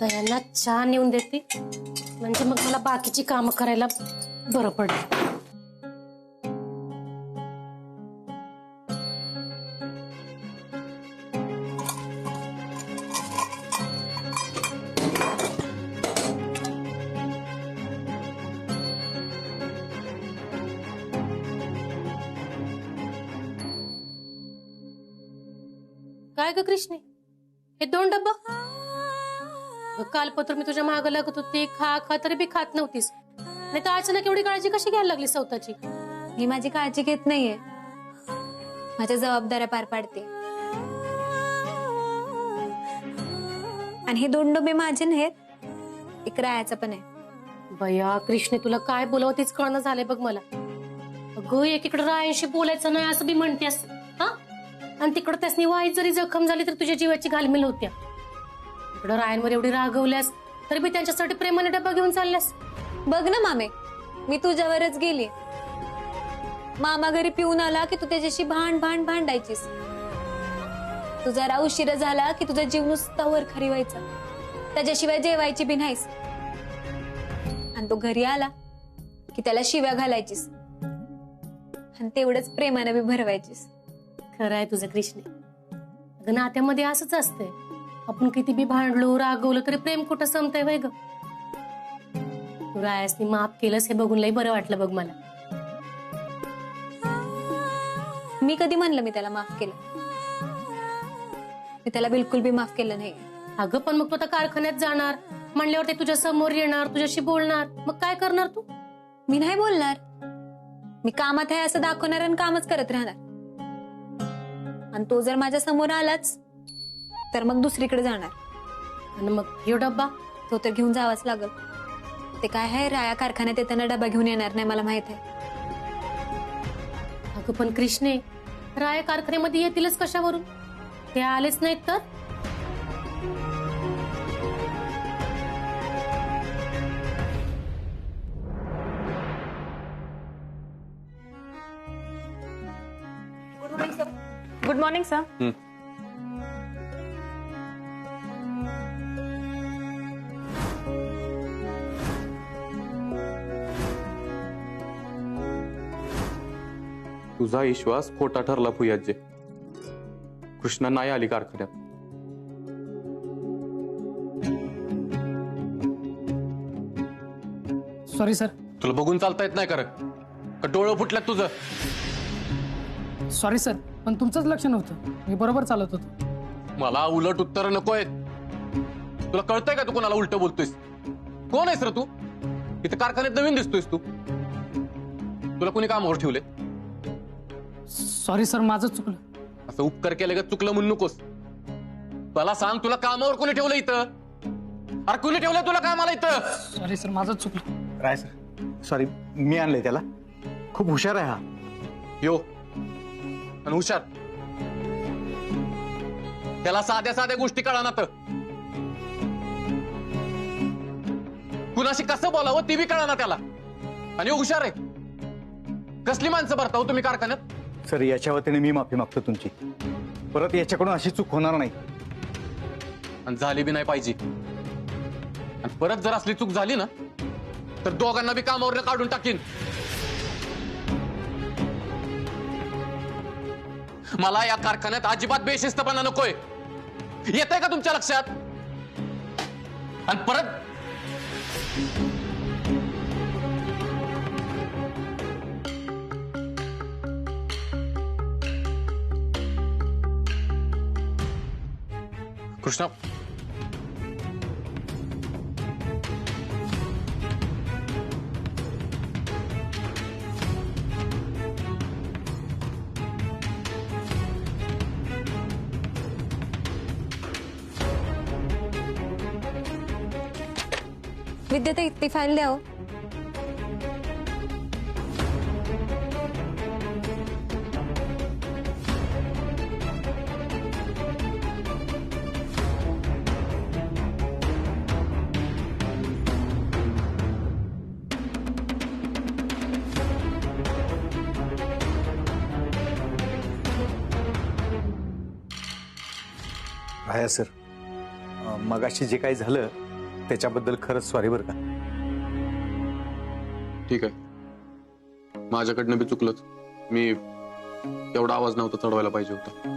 आता यांना चहा नेऊन देते, म्हणजे मग मला बाकीची कामं करायला बरं पडेल. काय ग कृष्णे, हे 2 डब्बा? कालपत्र मी तुझ्या मागं लागत होती, खा खा तरी बी खात नव्हतीस. नाही तर अचानक एवढी काळजी कशी घ्यायला लागली स्वतःची? मी माझी काळजी घेत नाहीये, माझ्या जबाबदाऱ्या पार पाडते. आणि हे 2 डबे माझे नाहीत, एक रायाचं पण आहे. बया कृष्णे, तुला काय बोलावं तेच कळणं झालंय बघ मला. अगं एकीकडे रायांशी बोलायचं नाही असं बी म्हणतेस, हा? आणि तिकडं त्यासनी वाईट जरी जखम झाली तर तुझ्या जीवाची घालमेल होत्या. इकडं रायांवर एवढी रागवल्यास तरी बी त्यांच्यासाठी प्रेमाने डबा घेऊन चालल्यास. बघ ना मामे, मी तुझ्यावरच गेली. मामा घरी पिऊन आला की तू त्याच्याशी भांडायचीस. तू जरा उशिरा झाला की तुझा जीव नुसता वर खाली व्हायचा, त्याच्याशिवाय जेवायची बी नाहीस. आणि तो घरी आला की त्याला शिव्या घालायचीस आणि तेवढंच प्रेमाने बी भरवायचीस. खरं आहे तुझं कृष्णे. अगं नात्यामध्ये असंच असतंय, आपण किती बी भांडलो रागवलं तरी प्रेम कुठं संपतंय वय ग. तू रायासनी माफ केलंस हे बघून लई बरं वाटलं बघ मला. मी कधी म्हणलं मी त्याला माफ केलं? मी त्याला बिलकुल बी माफ केलं नाही. अगं पण मग तू आता कारखान्यात जाणार म्हणल्यावर ते तुझ्या समोर येणार, तुझ्याशी बोलणार, मग काय करणार तू? मी नाही बोलणार. मी कामात आहे असं दाखवणार आणि कामच करत राहणार. आणि तो जर माझ्या समोर आलाच तर मग दुसरीकडे जाणार. आणि मग ह्यो डब्बा तो तर घेऊन जावाच लागल. ते काय आहे, राया कारखान्यात येताना डबा घेऊन येणार नाही, मला माहित आहे. अगं पण कृष्णे, राया कारखान्यामध्ये येतीलच कशावरून? ते आलेच नाहीत तर? Good morning sir. तुझा विश्वास खोटा ठरला फुयाजे. कृष्णा नाही आली कारखान्यात. Sorry sir. तुला बघून चालता येत नाही का? डोळं फुटल्यात तुझं. सॉरी सर, पण तुमचंच लक्ष नव्हतं, मी बरोबर चालत होतो. मला उलट उत्तर नकोय. तुला कळतंय का तू कोणाला उलट बोलतोयस? कोण आहेस रे तू? इथे कारखान्यात नवीन दिसतोयस तू. तुला कोणी कामावर ठेवले? सॉरी सर, माझं चुकलं. असं उपकार केलं का चुकलं म्हणून नकोस. मला सांग, तुला कामावर कोणी ठेवलं इथं? अरे कोणी ठेवलंय तुला कामाला इथं? सॉरी सर, माझं चुकलं. राय सर, सॉरी, मी आणलंय त्याला. खूप हुशार आहे हा. यो आणि हुशार. त्याला साध्या साध्या गोष्टी कळणार. कुणाशी कसं बोलावं ते बी कळणार त्याला. आणि हुशार आहे. कसली माणसं भरता हो तुम्ही कारखान्यात? सर, याच्या वतीने मी माफी मागतो तुमची. परत याच्याकडून अशी चूक होणार नाही. आणि झाली बी नाही पाहिजे. आणि परत जर असली चूक झाली ना तर दोघांना बी कामावर काढून टाकीन. मला या कारखान्यात अजिबात बेशिस्तपणा नकोय. येतंय का तुमच्या लक्षात? आणि परत कृष्णा, विद्याताई, ती फाईल द्या हो. राया सर, मगाशी जे काही झालं त्याच्याबद्दल खरंच सॉरी बरं का. ठीक आहे, माझ्याकडनं बी चुकलंच. मी एवढा आवाज नव्हता चढवायला पाहिजे होता.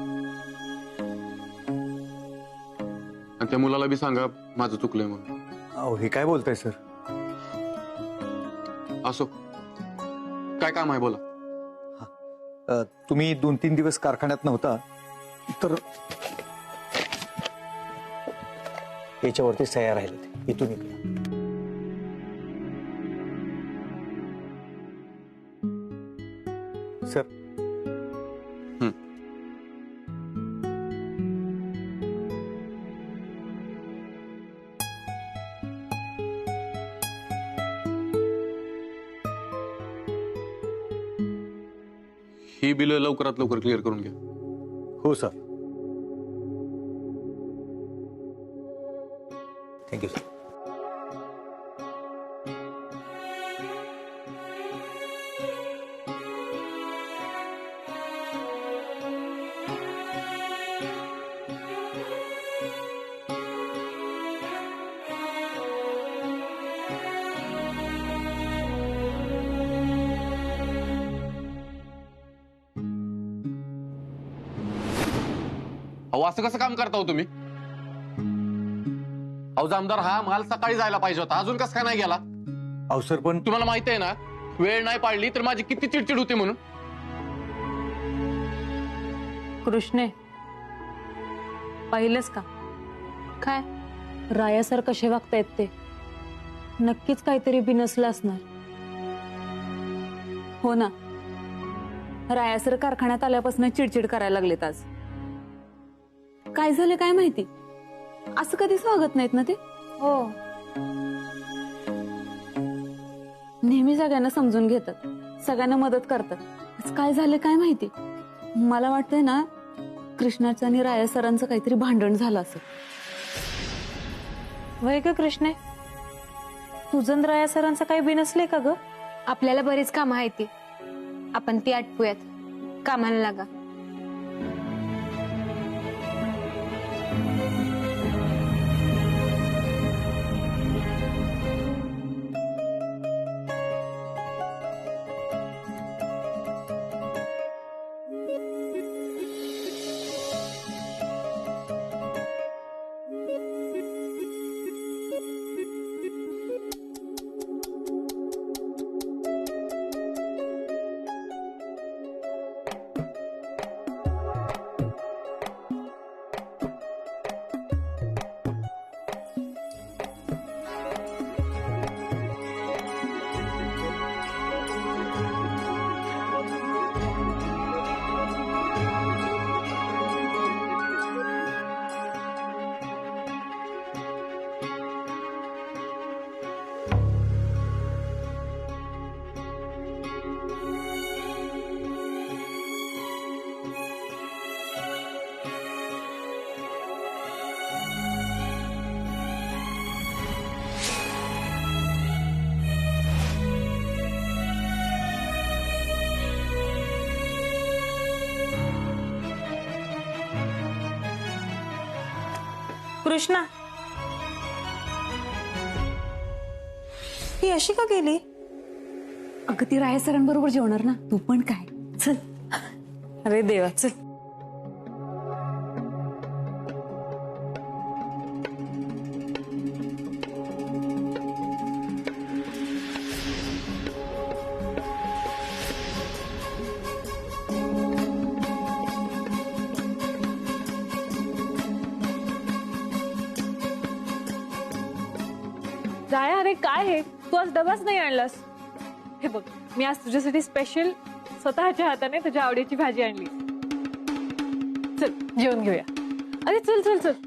आणि त्या मुलाला बी सांगा माझं चुकलंय म्हणून. अहो हे काय बोलताय सर. असो, काय काम आहे बोला. तुम्ही 2-3 दिवस कारखान्यात नव्हता तर याच्यावरती सह्या राहिल्या इथून इकडे. सर ही बिलं लवकरात लवकर क्लिअर करून घ्या. हो सर. Thank you sir. अहो असं कसं काम करता हो तुम्ही? अहो जामदार, हा माल सकाळी जायला पाहिजे होता, अजून कसं काय नाही गेला? अहो सर पण तुम्हाला माहिती आहे ना, वेळ नाही पाळली तर माझी किती चिडचिड होते म्हणून. कृष्णे, पाहिलंस का काय राया सर कसे वागतायत ते? नक्कीच काहीतरी बिनसलं असणार. हो ना, राया सर कारखान्यात आल्यापासून चिडचिड करायला लागलेत. आज काय झालं काय माहिती, असं कधीच वागत नाहीत ना ते. हो, नेहमी सगळ्यांना समजून घेतात, सगळ्यांना मदत करतात. आज काय झालं काय माहिती. मला वाटतंय ना, कृष्णाचं आणि राया सरांचं काहीतरी भांडण झालं असं. वय ग कृष्णे, तुझं राया सरांचं काही बिनसले का ग? आपल्याला बरीच कामं आहेत ती, आपण ती आटपूयात. कामाला लागा. कृष्णा, ही अशी का गेली? अगं ती राया सरांबरोबर जेवणार ना, तू पण काय. चल. अरे देवा, चल. जाया, अरे काय हे, तू आज डबाच नाही आणलास. हे बघ, मी आज तुझ्यासाठी स्पेशल स्वतःच्या हाताने तुझ्या आवडीची भाजी आणली. चल जेवण घेऊया. अरे चल चल चल.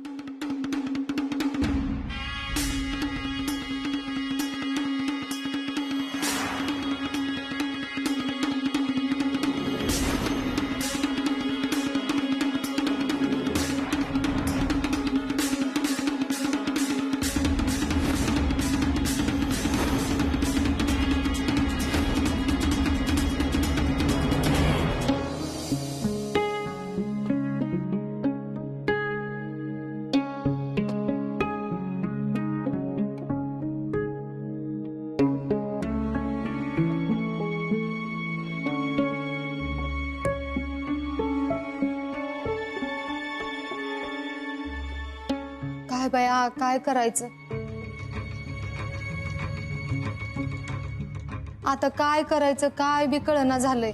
काय बाया, काय करायचं आता? काय करायचं काय बी कळना झालंय.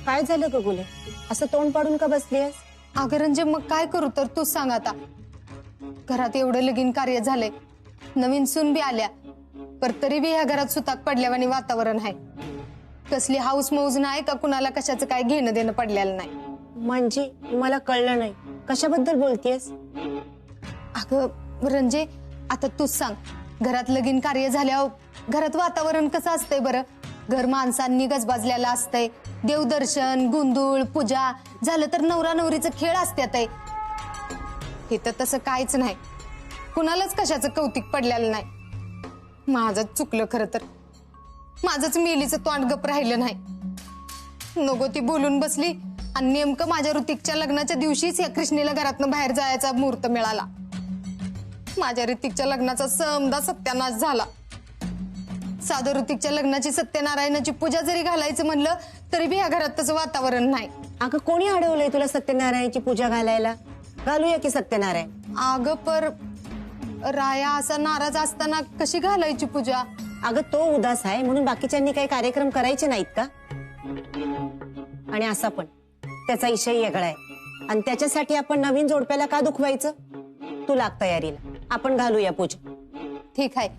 काय झालं ग गुले? असं तोंड पाडून का बसलीयस? अगं रंजे, मग काय करू तर तूच सांग आता. घरात एवढं लगीन कार्य झालंय, नवीन सून बी आल्या, पर तरी बी ह्या घरात सुताक पडल्यावानी वातावरण आहे. कसली हाऊस मौज नाही का कुणाला कशाचं काय घेणं देणं पडलेलं नाही. म्हणजे मला कळलं नाही, कशाबद्दल बोलतेस? अगं रंजे, आता तूच सांग, घरात लगीन कार्य झाल्यावर घरात वातावरण कसं असतंय बरं? घर माणसांनी गजबाजलेलं असतंय, देवदर्शन, गुंदूळ, पूजा झालं तर नवरा नवरीचं खेळ असत्यात. इथं तसं काहीच नाही, कुणालाच कशाचं कौतिक पडलेलं नाही. माझंच चुकलं खरं तर, माझंच मेलीचं तोंड गप राहिलं नाही. नको ती बोलून बसली आणि नेमकं माझ्या ऋतिकच्या लग्नाच्या दिवशीच या कृष्णेला घरातनं बाहेर जायचा मुहूर्त मिळाला. माझ्या ऋतिकच्या लग्नाचा समदा सत्यानाश झाला. साधं ऋतिकच्या लग्नाची सत्यनारायणाची पूजा जरी घालायचं म्हणलं तरी बी ह्या घरात तसं वातावरण नाही. अगं कोणी अडवलंय तुला सत्यनारायणची पूजा घालायला? घालूया की सत्यनारायण. अगं पर राया असा नाराज असताना कशी घालायची पूजा? अगं तो उदास आहे म्हणून बाकीच्यांनी काही कार्यक्रम करायचे नाहीत का? आणि असा पण त्याचा विषय वेगळा आहे आणि त्याच्यासाठी आपण नवीन जोडप्याला का दुखवायचं? तू लाग तयारीला, आपण घालूया पूजा. ठीक आहे,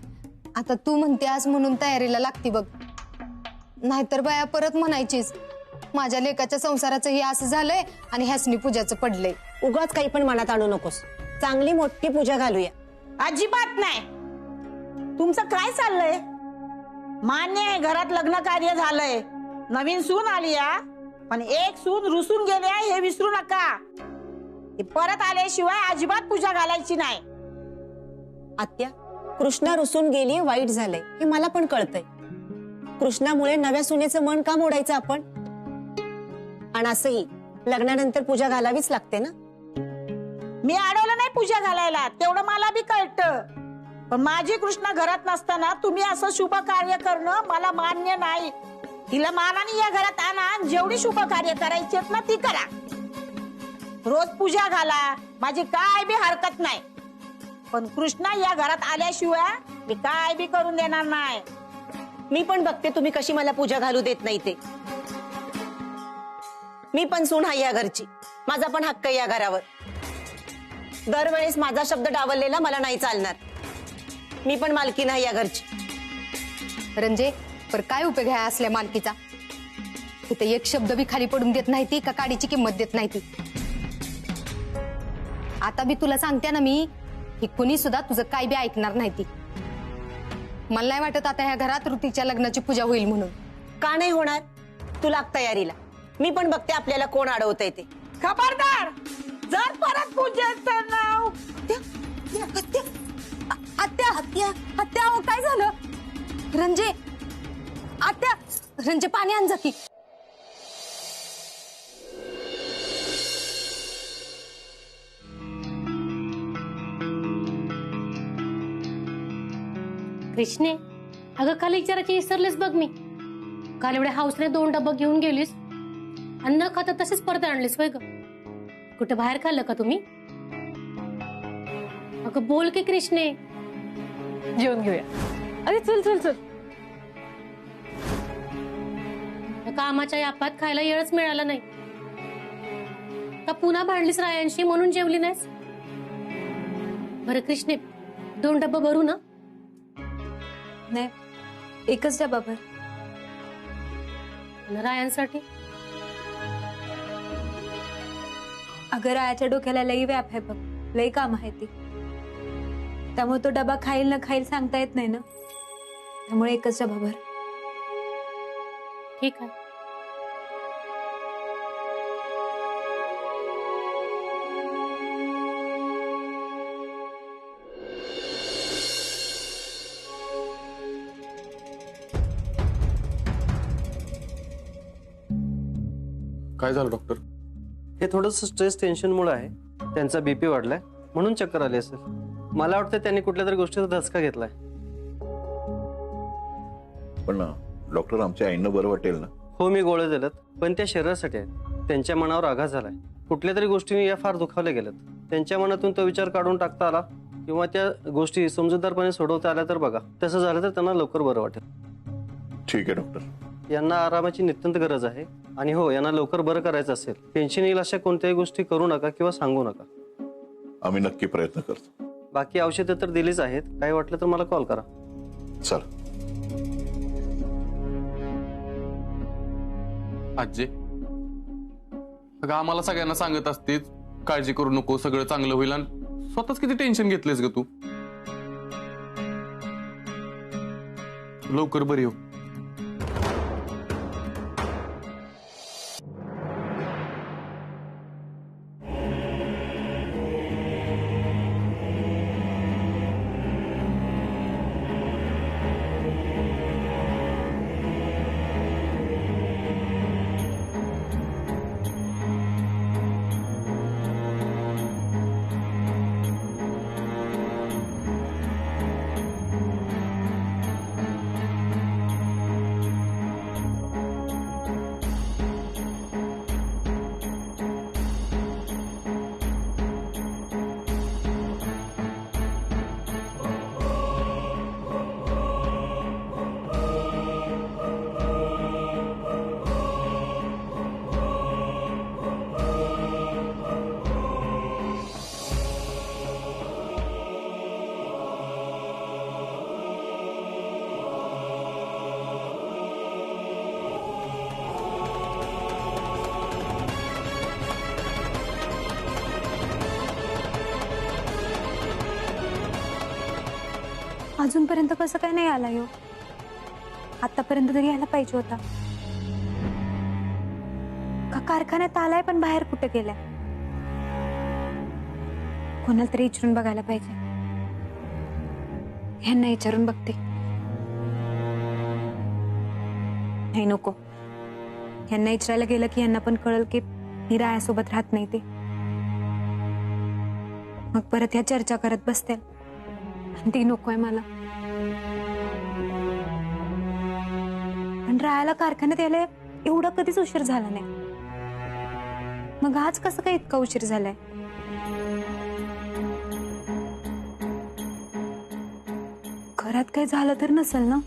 आता तू म्हणतेस म्हणून तयारीला लागती बघ. नाहीतर बाया परत म्हणायचीस माझ्या लेकाच्या संसाराचं हे असं झालंय आणि ह्यासनी पूजाचं पडलंय. उगाच काही पण मनात आणू नकोस, चांगली मोठी पूजा घालूया. अजिबात नाही. तुमचं काय चाललंय? मान्य आहे घरात लग्न कार्य झालंय, नवीन सून आली या, पण एक सून रुसून गेली आहे हे विसरू नका. ती परत आल्याशिवाय अजिबात पूजा घालायची नाही. आत्या, कृष्णा रुसून गेली वाईट झालंय हे मला पण कळतंय. कृष्णामुळे नव्या सुनेचं मन का मोडायचं आपण? आणि असंही लग्नानंतर पूजा घालावीच लागते ना. मी अडवलं नाही पूजा घालायला, तेवढं मला बी कळतं. पण माझी कृष्णा घरात नसताना तुम्ही असं शुभ कार्य करणं मला मान्य नाही. तिला मानाने या घरात आणा, जेवढी शुभ कार्य करायची आहेत ना ती करा. रोज पूजा घाला, माझी काय बी हरकत नाही. पण कृष्णा या घरात आल्याशिवाय मी काय बी करून देणार नाही. मी पण बघते तुम्ही कशी मला पूजा घालू देत नाही ते. मी पण सून आहे या घरची, माझा पण हक्क आहे या घरावर. दरवेळेस माझा शब्द डावललेला मला नाही चालणार. मी पण मालकी नाही या घरची. रंजे, पर काय उपयोग आहे असल्या मालकीचा? इथे एक शब्द बी खाली पडून देत नाही ती, का काडीची किंमत देत नाही ती. आता बी तुला सांगते ना मी, की कुणी सुद्धा तुझं काय बी ऐकणार नाही ती. मला नाही वाटत आता ह्या घरात ऋतिकच्या लग्नाची पूजा होईल म्हणून. का नाही होणार? तू लाग तयारीला, मी पण बघते आपल्याला कोण अडवतंय ते. खबरदार, जर परत पूजेचं नाव. आत्या आत्या आत्या, अहो काय झालं? रंजे, आत्या, रंजे पाणी आण जा की. कृष्णे, अगं काल विचारायची विसरलेस बघ मी. काल एवढ्या हाऊसने 2 डब्बा घेऊन गेलीस आणि न खाता तसेच परत आणलीस होय ग? कुठे बाहेर खाल्लं का तुम्ही? अगं बोल की कृष्णे. जेवण घेऊया. अरे चल चल चल. कामाच्या यापात खायला वेळच मिळाला नाही का? पुन्हा भांडलीस रायांशी म्हणून जेवली नाहीस? बरं कृष्णे, 2 डब्बा भरू ना? नाही, एकच डबा भर. आणि रायांसाठी? अगं रायाच्या डोक्याला लई व्याप आहे बघ, लई काम आहे ती. त्यामुळे तो डबा खाईल न खाईल सांगता येत नाही ना, त्यामुळे एकच डबा भर. ठीक आहे. काय झालं डॉक्टर? हे थोडंसं स्ट्रेस टेन्शनमुळे आहे. त्यांचा बीपी वाढलाय म्हणून चक्कर आली असेल. मला वाटतं त्यांनी कुठल्या तरी गोष्टीचा धसका घेतलाय. पण डॉक्टर, आमच्या आईनं बरं वाटेल ना? हो, मी गोळ्या दिल्यात, पण त्या शरीरासाठी आहेत. त्यांच्या मनावर आघात झालाय. कुठल्या तरी गोष्टीने या फार दुखावल्या गेल्यात. त्यांच्या मनातून तो विचार काढून टाकता आला किंवा त्या गोष्टी समजूतदारपणे सोडवता आल्या तर बघा. तसं झालं तर त्यांना लवकर बरं वाटेल. ठीक आहे डॉक्टर. यांना आरामाची नित्यंत गरज आहे. आणि हो, यांना लवकर बरं करायचं असेल, टेन्शन येईल अशा कोणत्याही गोष्टी करू नका किंवा सांगू नका. आम्ही नक्की प्रयत्न करतो. बाकी औषधं तर दिलीच आहेत. काही वाटलं तर मला कॉल करा. चल. आजी, अगं आम्हाला सगळ्यांना सांगत असतेच काळजी करू नको, सगळं चांगलं होईल, आणि स्वतःच किती टेन्शन घेतलेस ग तू. लवकर बरी हो. अजूनपर्यंत कसं काय नाही आला यो? आतापर्यंत तरी यायला पाहिजे होता. का कारखान्यात आलाय पण बाहेर कुठे गेलाय? कोणाला तरी विचारून बघायला पाहिजे. ह्यांना विचारून बघते. नाही नको, ह्यांना विचारायला गेलं की यांना पण कळल की मी रायासोबत राहत नाही ते. मग परत ह्या चर्चा करत बसतील, ती नकोय मला. पण राहायला कारखान्यात यायला एवढा कधीच उशीर झाला नाही. मग आज कसं काय इतका उशीर झालाय? घरात काही झालं तर नसेल ना?